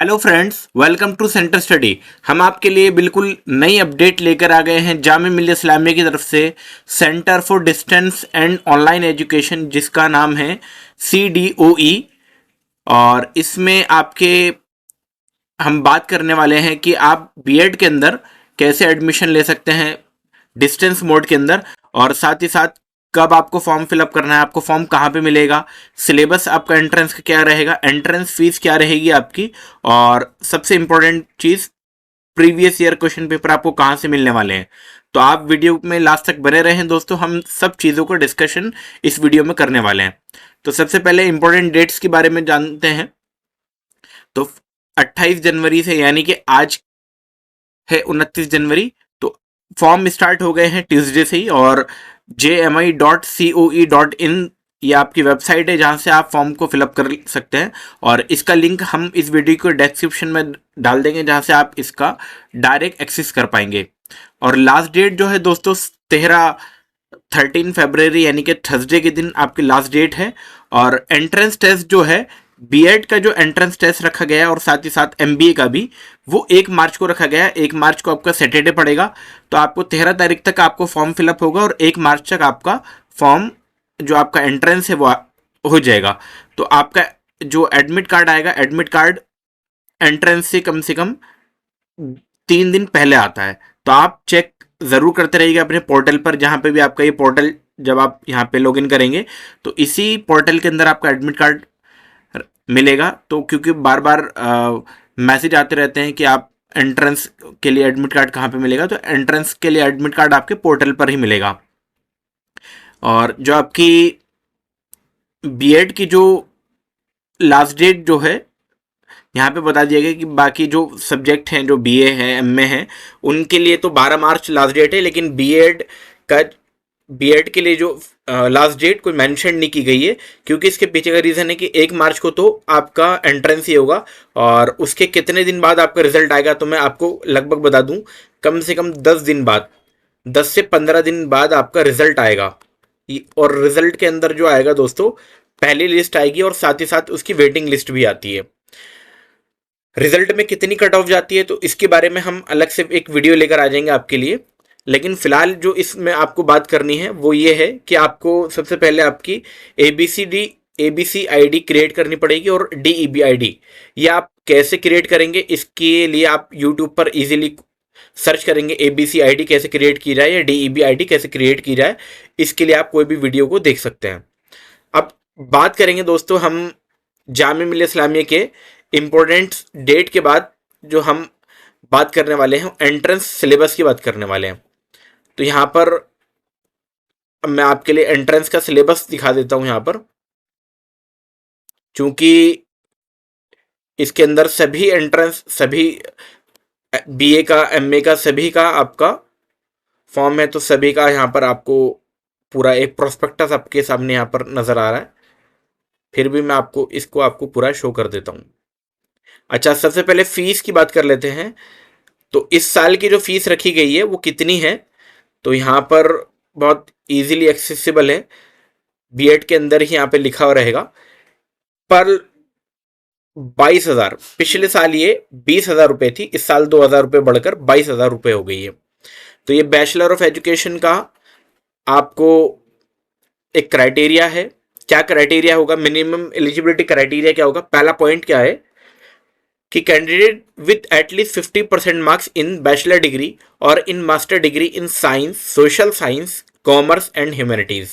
Hello friends, welcome to centre study. हम आपके लिए बिल्कुल नई अपडेट लेकर आ गए हैं जामिया मिल्लिया इस्लामिया की तरफ से centre for distance and online education, जिसका नाम है CDOE। और इसमें आपके हम बात करने वाले हैं कि आप बीएड के अंदर कैसे एडमिशन ले सकते हैं डिस्टेंस मोड के अंदर, और साथ ही साथ कब आपको फॉर्म फिलअप करना है, आपको फॉर्म कहाँ पे मिलेगा, सिलेबस आपका एंट्रेंस का क्या रहेगा, एंट्रेंस फीस क्या रहेगी आपकी, और सबसे इंपॉर्टेंट चीज़ प्रीवियस ईयर क्वेश्चन पेपर आपको कहाँ से मिलने वाले हैं। तो आप वीडियो में लास्ट तक बने रहें दोस्तों, हम सब चीज़ों को डिस्कशन इस वीडियो में करने वाले हैं। तो सबसे पहले इंपॉर्टेंट डेट्स के बारे में जानते हैं। तो 28 जनवरी से, यानी कि आज है 29 जनवरी, तो फॉर्म स्टार्ट हो गए हैं ट्यूसडे से ही। और jmi.coe.in ये आपकी वेबसाइट है जहां से आप फॉर्म को फिलअप कर सकते हैं, और इसका लिंक हम इस वीडियो को डिस्क्रिप्शन में डाल देंगे जहां से आप इसका डायरेक्ट एक्सेस कर पाएंगे। और लास्ट डेट जो है दोस्तों 13 फरवरी यानी कि थर्सडे के दिन आपकी लास्ट डेट है। और एंट्रेंस टेस्ट जो है बीएड का जो एंट्रेंस टेस्ट रखा गया है, और साथ ही साथ एमबीए का भी, वो 1 मार्च को रखा गया है। 1 मार्च को आपका सैटरडे पड़ेगा, तो आपको 13 तारीख तक आपको फॉर्म फिलअप होगा और 1 मार्च तक आपका फॉर्म जो आपका एंट्रेंस है वो हो जाएगा। तो आपका जो एडमिट कार्ड आएगा, एडमिट कार्ड एंट्रेंस से कम 3 दिन पहले आता है। तो आप चेक ज़रूर करते रहिएगा अपने पोर्टल पर, जहाँ पे भी आपका ये पोर्टल, जब आप यहाँ पे लॉगिन करेंगे तो इसी पोर्टल के अंदर आपका एडमिट कार्ड मिलेगा। तो क्योंकि बार बार मैसेज आते रहते हैं कि आप एंट्रेंस के लिए एडमिट कार्ड कहाँ पे मिलेगा, तो एंट्रेंस के लिए एडमिट कार्ड आपके पोर्टल पर ही मिलेगा। और जो आपकी बीएड की जो लास्ट डेट जो है, यहाँ पे बता दिया गया कि बाकी जो सब्जेक्ट हैं, जो बीए है, एमए है, उनके लिए तो 12 मार्च लास्ट डेट है, लेकिन बीएड के लिए जो लास्ट डेट कोई मेंशन नहीं की गई है, क्योंकि इसके पीछे का रीज़न है कि 1 मार्च को तो आपका एंट्रेंस ही होगा, और उसके कितने दिन बाद आपका रिजल्ट आएगा तो मैं आपको लगभग बता दूं, कम से कम 10 दिन बाद, 10 से 15 दिन बाद आपका रिजल्ट आएगा। और रिजल्ट के अंदर जो आएगा दोस्तों, पहली लिस्ट आएगी और साथ ही साथ उसकी वेटिंग लिस्ट भी आती है। रिजल्ट में कितनी कट ऑफ जाती है तो इसके बारे में हम अलग से एक वीडियो लेकर आ जाएंगे आपके लिए। लेकिन फिलहाल जो इसमें आपको बात करनी है वो ये है कि आपको सबसे पहले आपकी एबीसी आईडी क्रिएट करनी पड़ेगी, और डीईबी आईडी ये आप कैसे क्रिएट करेंगे, इसके लिए आप यूट्यूब पर इजीली सर्च करेंगे एबीसी आईडी कैसे क्रिएट की जाए या डीईबी आईडी कैसे क्रिएट की जाए। इसके लिए आप कोई भी वीडियो को देख सकते हैं। अब बात करेंगे दोस्तों हम जामिया मिल्लिया इस्लामिया के इम्पोर्टेंट डेट के बाद, जो हम बात करने वाले हैं एंट्रेंस सिलेबस की बात करने वाले हैं। तो यहाँ पर अब मैं आपके लिए एंट्रेंस का सिलेबस दिखा देता हूँ यहाँ पर, चूंकि इसके अंदर सभी एंट्रेंस, सभी बीए का, एमए का, सभी का आपका फॉर्म है, तो सभी का यहाँ पर आपको पूरा एक प्रोस्पेक्टस आपके सामने यहाँ पर नज़र आ रहा है। फिर भी मैं आपको इसको आपको पूरा शो कर देता हूँ। अच्छा, सबसे पहले फीस की बात कर लेते हैं। तो इस साल की जो फीस रखी गई है वो कितनी है, तो यहाँ पर बहुत इजीली एक्सेसिबल है, बीएड के अंदर ही यहाँ पे लिखा हुआ रहेगा। पर 22,000, पिछले साल ये 20,000 रुपये थी, इस साल 2,000 रुपये बढ़कर 22,000 रुपये हो गई है। तो ये बैचलर ऑफ एजुकेशन का आपको एक क्राइटेरिया है। क्या क्राइटेरिया होगा, मिनिमम एलिजिबिलिटी क्राइटेरिया क्या होगा? पहला पॉइंट क्या है कि candidate with at least 50% marks in bachelor degree और in master degree in science, social science, commerce and humanities,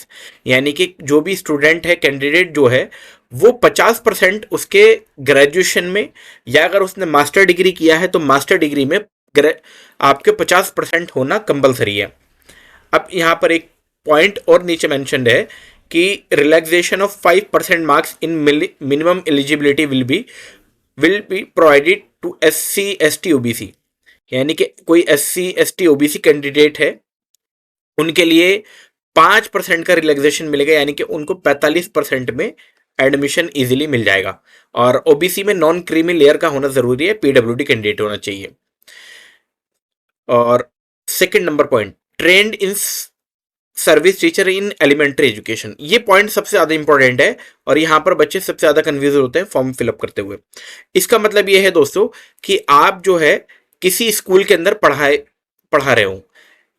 यानी कि जो भी स्टूडेंट है, कैंडिडेट जो है, वो 50% उसके ग्रेजुएशन में, या अगर उसने मास्टर डिग्री किया है तो मास्टर डिग्री में आपके 50% होना कंपलसरी है। अब यहाँ पर एक पॉइंट और नीचे मेंशन्ड है कि relaxation of 5% marks in minimum eligibility will be provided to SC ST OBC, यानी कि कोई SC ST OBC कैंडिडेट है उनके लिए 5% का रिलैक्सेशन मिलेगा, यानी कि उनको 45% में एडमिशन इजीली मिल जाएगा। और ओबीसी में नॉन क्रीमी लेयर का होना जरूरी है, पीडब्ल्यूडी कैंडिडेट होना चाहिए। और second number point, trained in service teacher in elementary education. ये पॉइंट सबसे ज्यादा इंपॉर्टेंट है और यहाँ पर बच्चे सबसे ज्यादा कंफ्यूज होते हैं फॉर्म फिलअप करते हुए। इसका मतलब ये है दोस्तों कि आप जो है किसी स्कूल के अंदर पढ़ा रहे हो,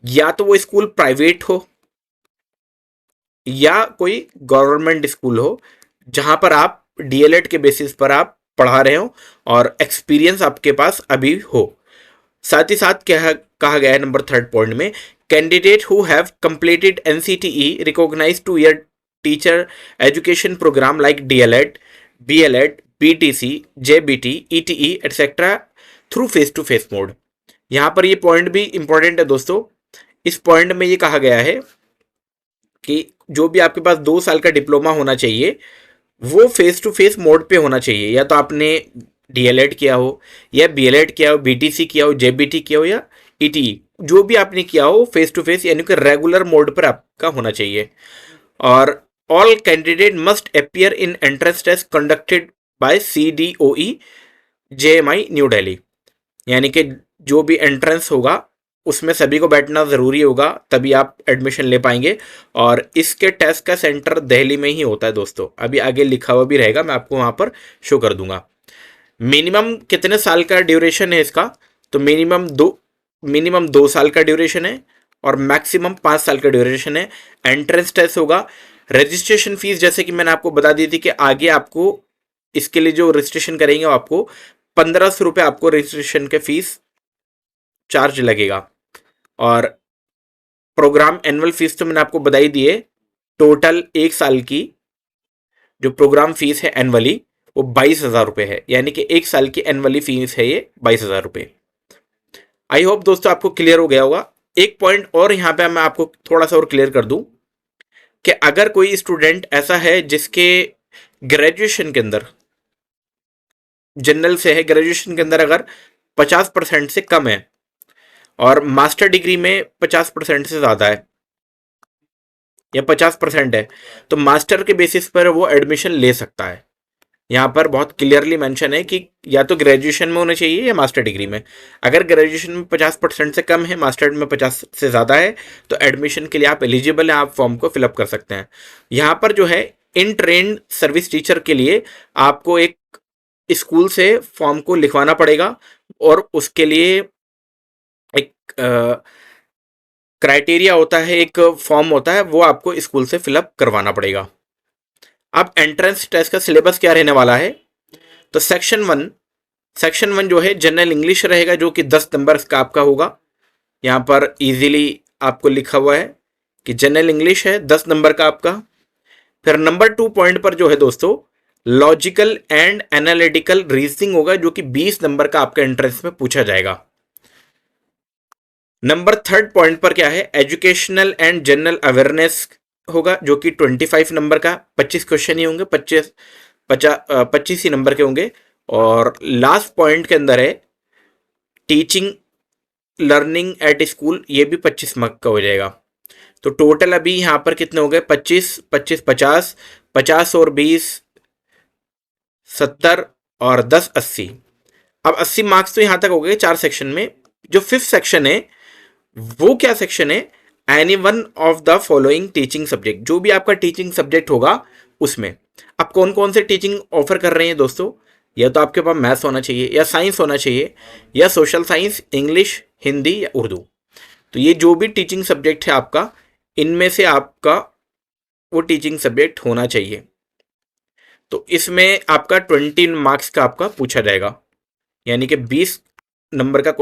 या तो वो स्कूल प्राइवेट हो या कोई गवर्नमेंट स्कूल हो, जहां पर आप डीएलएड के बेसिस पर आप पढ़ा रहे हो और एक्सपीरियंस आपके पास अभी हो। साथ ही साथ क्या कहा गया है नंबर थर्ड पॉइंट में, candidate who have completed NCTE recognized 2 year teacher education program like DElEd, BElEd, BTC, JBT, ETE etcetera through face to face mode. यहां पर ये पॉइंट भी इंपॉर्टेंट है दोस्तों। इस पॉइंट में ये कहा गया है कि जो भी आपके पास 2 साल का डिप्लोमा होना चाहिए वो फेस टू फेस मोड पे होना चाहिए, या तो आपने डीएलएड किया हो या बीएलएड किया हो, बीटीसी किया हो, जेबीटी किया हो या ईटीई, जो भी आपने किया हो फेस टू फेस यानी कि रेगुलर मोड पर आपका होना चाहिए। और all candidate must appear in entrance test conducted by CDOE JMI new Delhi, यानी कि जो भी एंट्रेंस होगा उसमें सभी को बैठना ज़रूरी होगा, तभी आप एडमिशन ले पाएंगे। और इसके टेस्ट का सेंटर दिल्ली में ही होता है दोस्तों, अभी आगे लिखा हुआ भी रहेगा, मैं आपको वहाँ पर शो कर दूंगा। मिनिमम कितने साल का ड्यूरेशन है इसका, तो मिनिमम 2 साल का ड्यूरेशन है और मैक्सिमम 5 साल का ड्यूरेशन है। एंट्रेंस टेस्ट होगा। रजिस्ट्रेशन फीस जैसे कि मैंने आपको बता दी थी कि आगे आपको इसके लिए जो रजिस्ट्रेशन करेंगे आपको 1500 रुपये आपको रजिस्ट्रेशन के फीस चार्ज लगेगा। और प्रोग्राम एनुअल फीस तो मैंने आपको बताई दी है। टोटल 1 साल की जो प्रोग्राम फीस है एनुअली वो 22,000 रुपये है, यानी कि 1 साल की एनुअली फीस है ये 22,000 रुपये। आई होप दोस्तों आपको क्लियर हो गया होगा। एक पॉइंट और यहाँ पे मैं आपको थोड़ा सा और क्लियर कर दूं कि अगर कोई स्टूडेंट ऐसा है जिसके ग्रेजुएशन के अंदर, जनरल से है, ग्रेजुएशन के अंदर अगर 50% से कम है और मास्टर डिग्री में 50% से ज़्यादा है या 50% है, तो मास्टर के बेसिस पर वो एडमिशन ले सकता है। यहाँ पर बहुत क्लियरली मेंशन है कि या तो ग्रेजुएशन में होना चाहिए या मास्टर डिग्री में। अगर ग्रेजुएशन में 50% से कम है, मास्टर में 50 से ज़्यादा है, तो एडमिशन के लिए आप एलिजिबल हैं, आप फॉर्म को फिलअप कर सकते हैं। यहाँ पर जो है इन ट्रेंड सर्विस टीचर के लिए आपको एक स्कूल से फॉर्म को लिखवाना पड़ेगा और उसके लिए एक क्राइटेरिया होता है, एक फॉर्म होता है, वो आपको स्कूल से फिलअप करवाना पड़ेगा। अब एंट्रेंस टेस्ट का सिलेबस क्या रहने वाला है, तो सेक्शन वन जो है जनरल इंग्लिश रहेगा, जो कि 10 नंबर का आपका होगा। यहाँ पर इजीली आपको लिखा हुआ है कि जनरल इंग्लिश है 10 नंबर का आपका। फिर नंबर 2 पॉइंट पर जो है दोस्तों लॉजिकल एंड एनालिटिकल रीजनिंग होगा, जो कि 20 नंबर का आपका एंट्रेंस में पूछा जाएगा। नंबर 3 पॉइंट पर क्या है, एजुकेशनल एंड जनरल अवेयरनेस होगा, जो कि 25 नंबर का, 25 क्वेश्चन ही होंगे, 25 ही नंबर के होंगे। और लास्ट पॉइंट के अंदर है टीचिंग लर्निंग एट स्कूल, ये भी 25 मार्क का हो जाएगा। तो टोटल अभी यहाँ पर कितने हो गए, 25, 25, 50, 50 और 20, 70 और 10, 80। अब 80 मार्क्स तो यहाँ तक हो गए 4 सेक्शन में। जो 5th सेक्शन है वो क्या सेक्शन है, any one of the following teaching subject, जो भी आपका टीचिंग सब्जेक्ट होगा उसमें। अब कौन कौन से टीचिंग ऑफर कर रहे हैं दोस्तों, या तो आपके पास मैथ्स होना चाहिए या साइंस होना चाहिए या सोशल साइंस, इंग्लिश, हिंदी या उर्दू। तो ये जो भी टीचिंग सब्जेक्ट है आपका, इनमें से आपका वो टीचिंग सब्जेक्ट होना चाहिए। तो इसमें आपका 20 मार्क्स का आपका पूछा जाएगा, यानी कि 20 नंबर का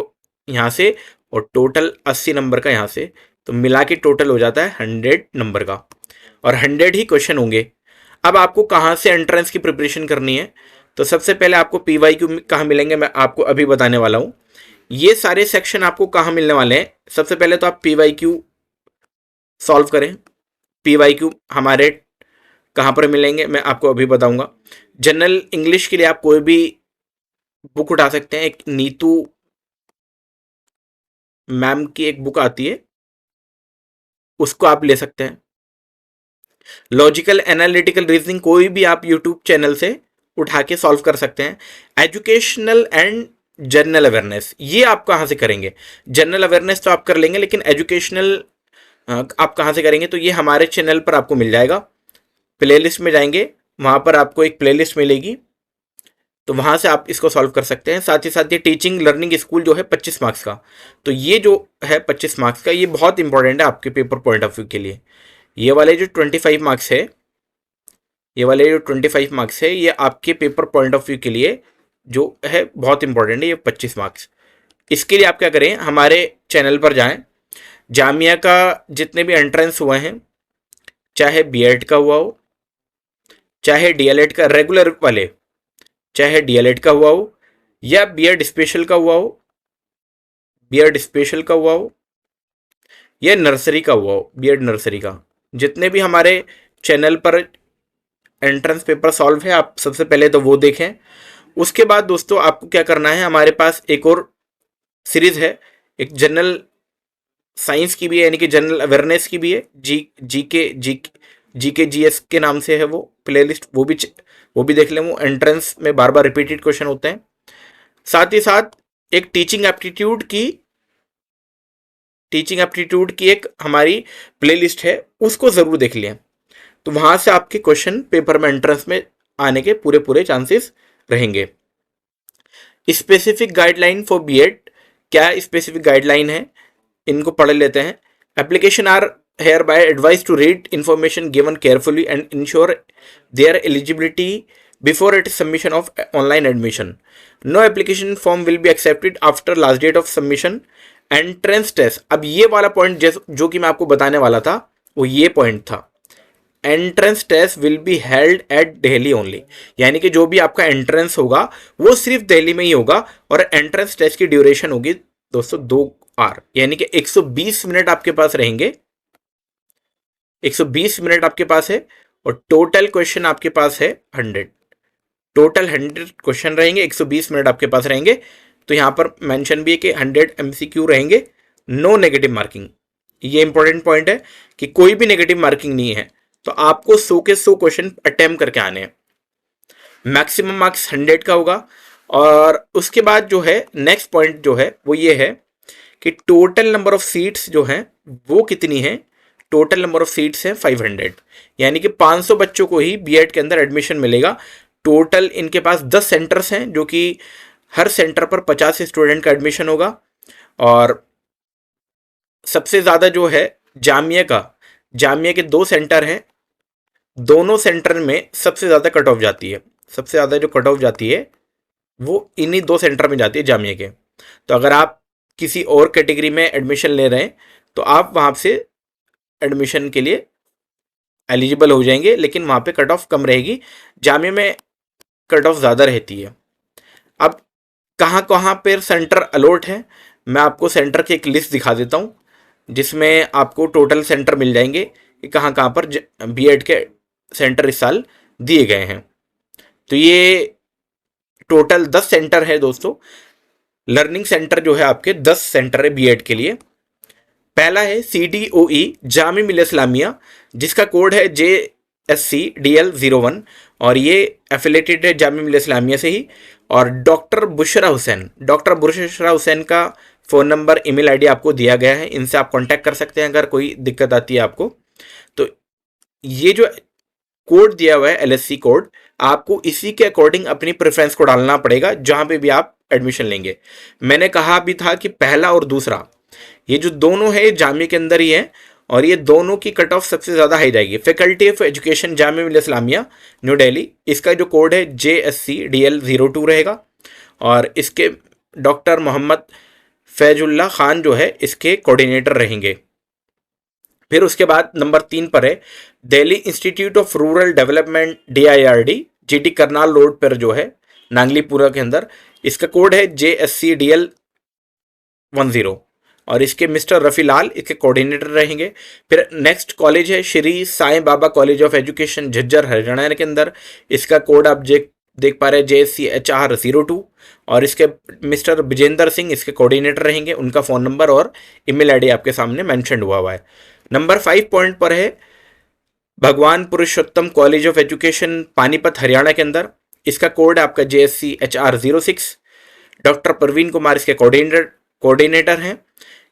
यहाँ से और टोटल 80 नंबर का यहाँ से, तो मिला के टोटल हो जाता है 100 नंबर का, और 100 ही क्वेश्चन होंगे। अब आपको कहाँ से एंट्रेंस की प्रिपरेशन करनी है, तो सबसे पहले आपको PYQ कहाँ मिलेंगे मैं आपको अभी बताने वाला हूँ। ये सारे सेक्शन आपको कहाँ मिलने वाले हैं, सबसे पहले तो आप PYQ सॉल्व करें। PYQ हमारे कहाँ पर मिलेंगे मैं आपको अभी बताऊंगा। जनरल इंग्लिश के लिए आप कोई भी बुक उठा सकते हैं, एक नीतू मैम की एक बुक आती है, उसको आप ले सकते हैं। लॉजिकल एनालिटिकल रीजनिंग कोई भी आप यूट्यूब चैनल से उठा के सॉल्व कर सकते हैं। एजुकेशनल एंड जनरल अवेयरनेस, ये आप कहाँ से करेंगे, जनरल अवेयरनेस तो आप कर लेंगे, लेकिन एजुकेशनल आप कहाँ से करेंगे, तो ये हमारे चैनल पर आपको मिल जाएगा। प्लेलिस्ट में जाएंगे, वहाँ पर आपको एक प्लेलिस्ट मिलेगी, तो वहाँ से आप इसको सॉल्व कर सकते हैं। साथ ही साथ ये टीचिंग लर्निंग स्कूल जो है 25 मार्क्स का, तो ये जो है 25 मार्क्स का, ये बहुत इंपॉर्टेंट है आपके पेपर पॉइंट ऑफ व्यू के लिए। ये वाले जो 25 मार्क्स है, ये वाले जो 25 मार्क्स है, ये आपके पेपर पॉइंट ऑफ व्यू के लिए जो है बहुत इंपॉर्टेंट है, ये 25 मार्क्स। इसके लिए आप क्या करें, हमारे चैनल पर जाएं। जामिया का जितने भी एंट्रेंस हुए हैं, चाहे बीएड का हुआ हो, चाहे डीएलएड का रेगुलर वाले, चाहे डीएलएड का हुआ हो या बीएड स्पेशल का हुआ हो, बीएड स्पेशल का हुआ हो या नर्सरी का हुआ हो, बीएड नर्सरी का, जितने भी हमारे चैनल पर एंट्रेंस पेपर सॉल्व है, आप सबसे पहले तो वो देखें। उसके बाद दोस्तों आपको क्या करना है, हमारे पास एक और सीरीज है, एक जनरल साइंस की भी है, यानी कि जनरल अवेयरनेस की भी है, जीके जीएस के नाम से है वो प्लेलिस्ट, वो भी देख लें। वो एंट्रेंस में बार बार रिपीटेड क्वेश्चन होते हैं। साथ ही साथ एक टीचिंग एप्टीट्यूड की एक हमारी प्लेलिस्ट है, उसको ज़रूर देख लें। तो वहाँ से आपके क्वेश्चन पेपर में एंट्रेंस में आने के पूरे पूरे चांसेस रहेंगे। स्पेसिफिक गाइडलाइन फॉर बीएड, क्या स्पेसिफिक गाइडलाइन है, इनको पढ़ लेते हैं। Application are hereby advised to read information given carefully and ensure their eligibility before its submission of online admission. No application form will be accepted after last date of submission. Entrance test, अब ये वाला point जो कि मैं आपको बताने वाला था, वो ये पॉइंट था। Entrance test will be held at Delhi only, यानी कि जो भी आपका एंट्रेंस होगा वो सिर्फ दिल्ली में ही होगा। और एंट्रेंस टेस्ट की ड्यूरेशन होगी दोस्तों 2 आवर, यानी कि 120 मिनट आपके पास रहेंगे, 120 मिनट आपके पास है। और टोटल क्वेश्चन आपके पास है 100, टोटल 100 क्वेश्चन रहेंगे, 120 मिनट आपके पास रहेंगे। तो यहाँ पर मेंशन भी है कि 100 एमसीक्यू रहेंगे, नो नेगेटिव मार्किंग। ये इंपॉर्टेंट पॉइंट है कि कोई भी नेगेटिव मार्किंग नहीं है, तो आपको 100 के 100 क्वेश्चन अटेम्प्ट करके आने हैं। मैक्सिमम मार्क्स 100 का होगा। और उसके बाद जो है नेक्स्ट पॉइंट जो है वो ये है कि टोटल नंबर ऑफ सीट्स जो हैं वो कितनी है। टोटल नंबर ऑफ सीट्स हैं 500, यानी कि 500 बच्चों को ही बीएड के अंदर एडमिशन मिलेगा। टोटल इनके पास 10 सेंटर्स हैं, जो कि हर सेंटर पर 50 स्टूडेंट का एडमिशन होगा। और सबसे ज़्यादा जो है जामिया के 2 सेंटर हैं, दोनों सेंटर में सबसे ज़्यादा कट ऑफ जाती है। सबसे ज़्यादा जो कट ऑफ जाती है वो इन्हीं 2 सेंटर में जाती है, जामिया के। तो अगर आप किसी और कैटेगरी में एडमिशन ले रहे हैं तो आप वहाँ से एडमिशन के लिए एलिजिबल हो जाएंगे, लेकिन वहाँ पे कट ऑफ कम रहेगी, जामिया में कट ऑफ ज़्यादा रहती है। अब कहाँ कहाँ पर सेंटर अलॉट है, मैं आपको सेंटर की एक लिस्ट दिखा देता हूँ, जिसमें आपको टोटल सेंटर मिल जाएंगे कि कहाँ कहाँ पर बीएड के सेंटर इस साल दिए गए हैं। तो ये टोटल 10 सेंटर है दोस्तों। लर्निंग सेंटर जो है आपके 10 सेंटर है बीएड के लिए। पहला है CDOE जामिया मिल्लिया इस्लामिया, जिसका कोड है JSCDL01, और ये एफिलेटेड है जामिया मिल्लिया इस्लामिया से ही। और डॉक्टर बुशरा हुसैन का फ़ोन नंबर, ईमेल आईडी आपको दिया गया है, इनसे आप कांटेक्ट कर सकते हैं अगर कोई दिक्कत आती है आपको। तो ये जो कोड दिया हुआ है LSC कोड, आपको इसी के अकॉर्डिंग अपनी प्रेफरेंस को डालना पड़ेगा जहाँ पे भी आप एडमिशन लेंगे। मैंने कहा भी था कि पहला और दूसरा, ये जो दोनों है जामिया के अंदर ही है, और ये दोनों की कट ऑफ सबसे ज़्यादा हाई जाएगी। Faculty of education Jamia Millia Islamia new Delhi, इसका जो कोड है JSCDL02 रहेगा। और इसके डॉक्टर मोहम्मद फैजुल्ला खान जो है इसके कोऑर्डिनेटर रहेंगे। फिर उसके बाद नंबर 3 पर है Delhi institute of rural development DIRD, GT Karnal road पर जो है नांगलीपुरा के अंदर, इसका कोड है JSCDL10, और इसके मिस्टर रफ़ी लाल इसके कोऑर्डिनेटर रहेंगे। फिर नेक्स्ट कॉलेज है Shri Sai Baba college of education Jhajjar Haryana के अंदर, इसका कोड आप देख पा रहे हैं JSCHR02, और इसके मिस्टर विजेंद्र सिंह इसके कोऑर्डिनेटर रहेंगे। उनका फ़ोन नंबर और ईमेल आईडी आपके सामने मेंशन हुआ है। नंबर 5 पॉइंट पर है Bhagwan Purushottam college of education Panipat Haryana के अंदर, इसका कोड है आपका JSCHR06, डॉक्टर प्रवीण कुमार इसके कोऑर्डिनेटर हैं।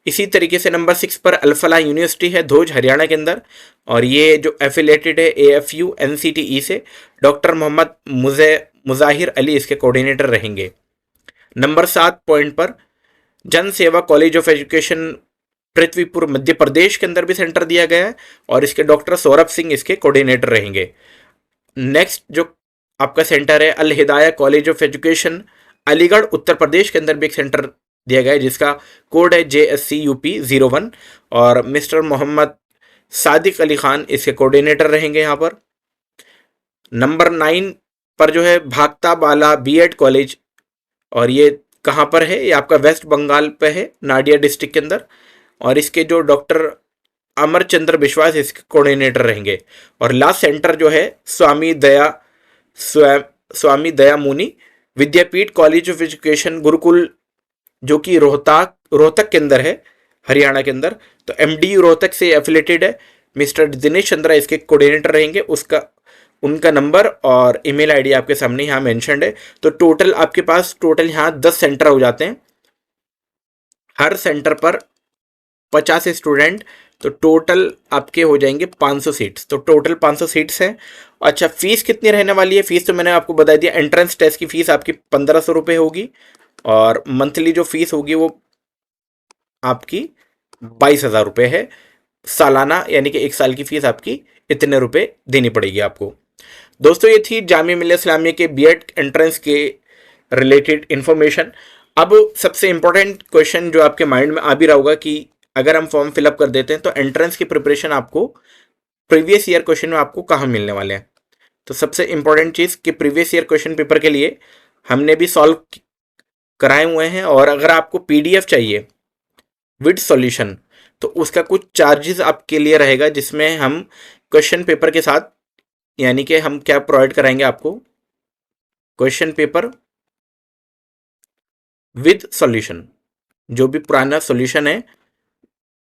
इसी तरीके से नंबर 6 पर अल-फलाह यूनिवर्सिटी है धोज हरियाणा के अंदर, और ये जो एफिलेटेड है AFU NCTE से, डॉक्टर मोहम्मद मुजाहिर अली इसके कोऑर्डिनेटर रहेंगे। नंबर 7 पॉइंट पर जन सेवा college of education Prithvipur Madhya Pradesh के अंदर भी सेंटर दिया गया है, और इसके डॉक्टर सौरभ सिंह इसके कोऑर्डिनेटर रहेंगे। नेक्स्ट जो आपका सेंटर है अल हिदाया college of education Aligarh Uttar Pradesh के अंदर भी एक सेंटर दिया गया है, जिसका कोड है JSC-UP-01, और मिस्टर मोहम्मद सादिक अली खान इसके कोऑर्डिनेटर रहेंगे यहाँ पर। नंबर 9 पर जो है भागता बाला BEd कॉलेज, और ये कहाँ पर है, ये आपका वेस्ट बंगाल पे है, नाडिया डिस्ट्रिक्ट के अंदर, और इसके जो डॉक्टर अमरचंद्र विश्वास इसके कोऑर्डिनेटर रहेंगे। और लास्ट सेंटर जो है स्वामी दया मुनि विद्यापीठ कॉलेज ऑफ एजुकेशन गुरुकुल, जो कि रोहतक के अंदर है, हरियाणा के अंदर। तो MDU रोहतक से एफिलेटेड है, मिस्टर दिनेश चंद्रा इसके कोऑर्डिनेटर रहेंगे। उनका नंबर और ईमेल आईडी आपके सामने यहाँ मेंशन्ड है। तो टोटल आपके पास यहाँ 10 सेंटर हो जाते हैं, हर सेंटर पर 50 स्टूडेंट, तो टोटल आपके हो जाएंगे 500 सीट्स। तो टोटल 500 सीट्स हैं। अच्छा, फीस कितनी रहने वाली है? फीस तो मैंने आपको बता दिया। एंट्रेंस टेस्ट की फीस आपकी 1500 रुपये होगी, और मंथली जो फीस होगी वो आपकी 22,000 रुपये है सालाना, यानी कि 1 साल की फीस आपकी इतने रुपए देनी पड़ेगी आपको। दोस्तों, ये थी जामिया मिल्लिया इस्लामिया के BEd एंट्रेंस के रिलेटेड इन्फॉर्मेशन। अब सबसे इम्पोर्टेंट क्वेश्चन जो आपके माइंड में आ भी रहा होगा कि अगर हम फॉर्म फिलअप कर देते हैं तो एंट्रेंस की प्रिपरेशन आपको प्रीवियस ईयर क्वेश्चन में आपको कहाँ मिलने वाले हैं। तो सबसे इम्पोर्टेंट चीज़ कि प्रीवियस ईयर क्वेश्चन पेपर के लिए हमने भी सॉल्व कराए हुए हैं, और अगर आपको PDF चाहिए विद सॉल्यूशन तो उसका कुछ चार्जेस आपके लिए रहेगा, जिसमें हम क्वेश्चन पेपर के साथ, यानी कि हम क्या प्रोवाइड कराएंगे आपको, क्वेश्चन पेपर विद सॉल्यूशन। जो भी पुराना सॉल्यूशन है,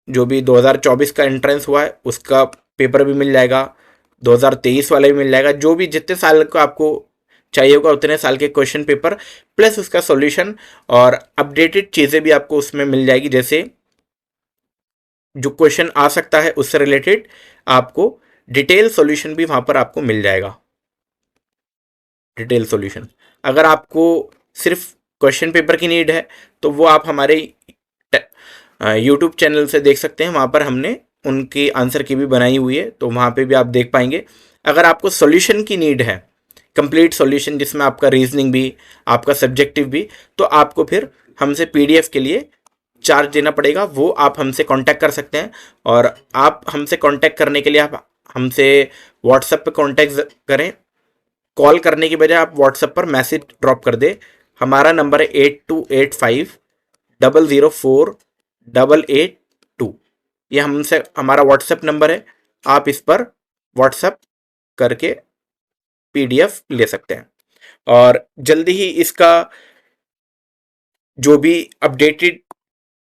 जो भी 2024 का एंट्रेंस हुआ है उसका पेपर भी मिल जाएगा, 2023 वाला भी मिल जाएगा। जो भी जितने साल का आपको चाहिए होगा उतने साल के क्वेश्चन पेपर प्लस उसका सॉल्यूशन, और अपडेटेड चीज़ें भी आपको उसमें मिल जाएगी। जैसे जो क्वेश्चन आ सकता है उससे रिलेटेड आपको डिटेल सॉल्यूशन भी वहाँ पर आपको मिल जाएगा। डिटेल सॉल्यूशन, अगर आपको सिर्फ क्वेश्चन पेपर की नीड है तो वो आप हमारे YouTube चैनल से देख सकते हैं, वहाँ पर हमने उनकी आंसर की भी बनाई हुई है, तो वहाँ पे भी आप देख पाएंगे। अगर आपको सॉल्यूशन की नीड है, कंप्लीट सॉल्यूशन जिसमें आपका रीजनिंग भी, आपका सब्जेक्टिव भी, तो आपको फिर हमसे PDF के लिए चार्ज देना पड़ेगा। वो आप हमसे कांटेक्ट कर सकते हैं, और आप हमसे कांटेक्ट करने के लिए आप हमसे व्हाट्सएप पे कांटेक्ट करें। कॉल करने की बजाय आप व्हाट्सएप पर मैसेज ड्रॉप कर दे। हमारा नंबर है 8285004882। ये हमसे हमारा व्हाट्सएप नंबर है, आप इस पर व्हाट्सएप करके PDF ले सकते हैं। और जल्दी ही इसका जो भी अपडेटेड,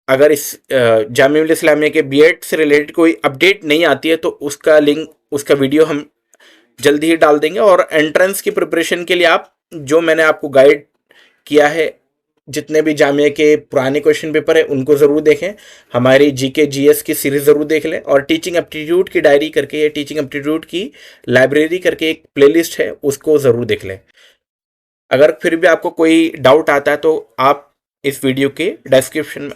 अगर इस जामिया मिल्लिया इस्लामिया के BEd से रिलेटेड कोई अपडेट नहीं आती है तो उसका लिंक, उसका वीडियो हम जल्दी ही डाल देंगे। और एंट्रेंस की प्रिपरेशन के लिए आप, जो मैंने आपको गाइड किया है, जितने भी जामिया के पुराने क्वेश्चन पेपर है उनको ज़रूर देखें, हमारी GK GS की सीरीज़ ज़रूर देख लें, और टीचिंग एप्टीट्यूड की डायरी करके, या टीचिंग एप्टीट्यूड की लाइब्रेरी करके एक प्लेलिस्ट है, उसको ज़रूर देख लें। अगर फिर भी आपको कोई डाउट आता है तो आप इस वीडियो के डिस्क्रिप्शन में,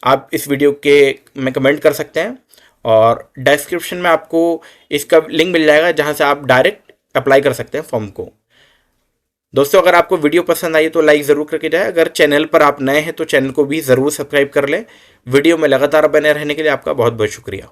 आप इस वीडियो के में कमेंट कर सकते हैं, और डिस्क्रिप्शन में आपको इसका लिंक मिल जाएगा जहां से आप डायरेक्ट अप्लाई कर सकते हैं फॉर्म को। दोस्तों, अगर आपको वीडियो पसंद आई तो लाइक ज़रूर करके जाए। अगर चैनल पर आप नए हैं तो चैनल को भी ज़रूर सब्सक्राइब कर लें। वीडियो में लगातार बने रहने के लिए आपका बहुत बहुत शुक्रिया।